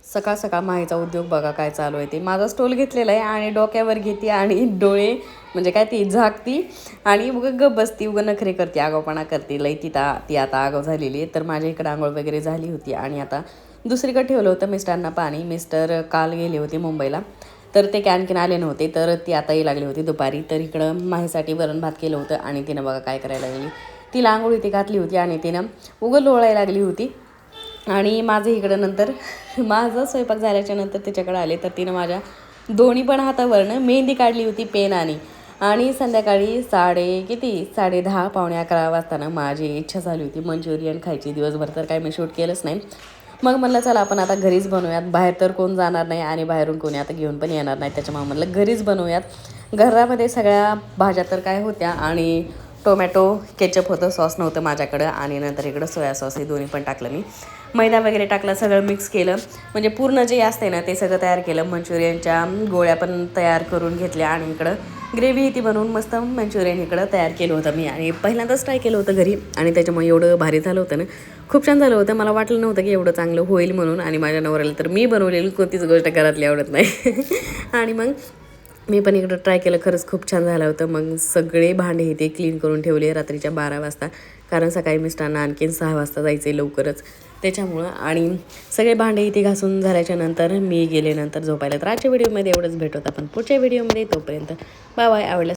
सकाळ सकाळ माहीचा उद्योग बघा काय चालू आहे ते. माझा स्टोल घेतलेला आहे आणि डोक्यावर घेते आणि डोळे म्हणजे काय ती झाकती आणि उगं गप बसती, उगं नखरे करते, आगाऊपणा करते. लई ती आता आगाऊ झालेली आहे. तर माझ्या इकडं आंघोळ वगैरे झाली होती आणि आता दुसरीकडे ठेवलं होतं मिस्टरांना पाणी. मिस्टर काल गेले होते मुंबईला, तर ते आणखीन आले नव्हते. तर ती आता येई लागली होती दुपारी. तर इकडं माहीसाठी वरण भात केलं होतं आणि तिनं बघा काय करायला लागली. तिला आंघोळ इथे घातली होती आणि तिनं उगं लोळायला लागली होती. आणि माझं इकडं नंतर माझं स्वयंपाक झाल्याच्या नंतर तिच्याकडे आले, तर तिनं माझ्या दोन्ही पण हातावरनं मेहंदी काढली होती पेनाने. आणि संध्याकाळी किती 10:30 पावणे 11 वाजताना माझी इच्छा झाली होती मंचुरियन खायची. दिवसभर तर काय मी शूट केलंच नाही. मग म्हणलं चला आपण आता घरीच बनवूयात, बाहेर तर कोण जाणार नाही आणि बाहेरून कोणी आता घेऊन पण येणार नाही. त्याच्यामुळे म्हणलं घरीच बनवूयात. घरामध्ये सगळ्या भाज्या तर काय होत्या आणि टोमॅटो केचप होतं, सॉस नव्हतं माझ्याकडं. आणि नंतर इकडं सोया सॉस हे दोन्ही पण टाकलं मी. मैदा वगैरे टाकला, सगळं मिक्स केलं. म्हणजे पूर्ण जे असते ना ते सगळं तयार केलं. मंचुरियनच्या गोळ्या पण तयार करून घेतल्या आणि इकडं ग्रेव्ही ती बनवून मस्त मंचुरियन इकडं तयार केलं होतं मी. आणि पहिल्यांदाच ट्राय केलं होतं घरी आणि त्याच्यामुळे एवढं भारी झालं होतं ना, खूप छान झालं होतं. मला वाटलं नव्हतं की एवढं चांगलं होईल म्हणून. आणि माझ्या नवऱ्याला तर मी बनवलेली कोणतीच गोष्ट घरातली आवडत नाही. आणि मग मी पण इकडं ट्राय केलं, खरंच खूप छान झालं होतं. मग सगळे भांडे हे ते क्लीन करून ठेवले रात्रीच्या 12 वाजता, कारण सकाळी मिस्टरांना आणखीन 6 वाजता जायचं आहे लवकरच त्याच्यामुळं. आणि सगळे भांडे इथे घासून झाल्याच्या नंतर मी गेले नंतर झोपायला. तर आजच्या व्हिडिओमध्ये एवढंच, भेटत आपण पुढच्या व्हिडिओमध्ये. तोपर्यंत बाय बाय. आवडलं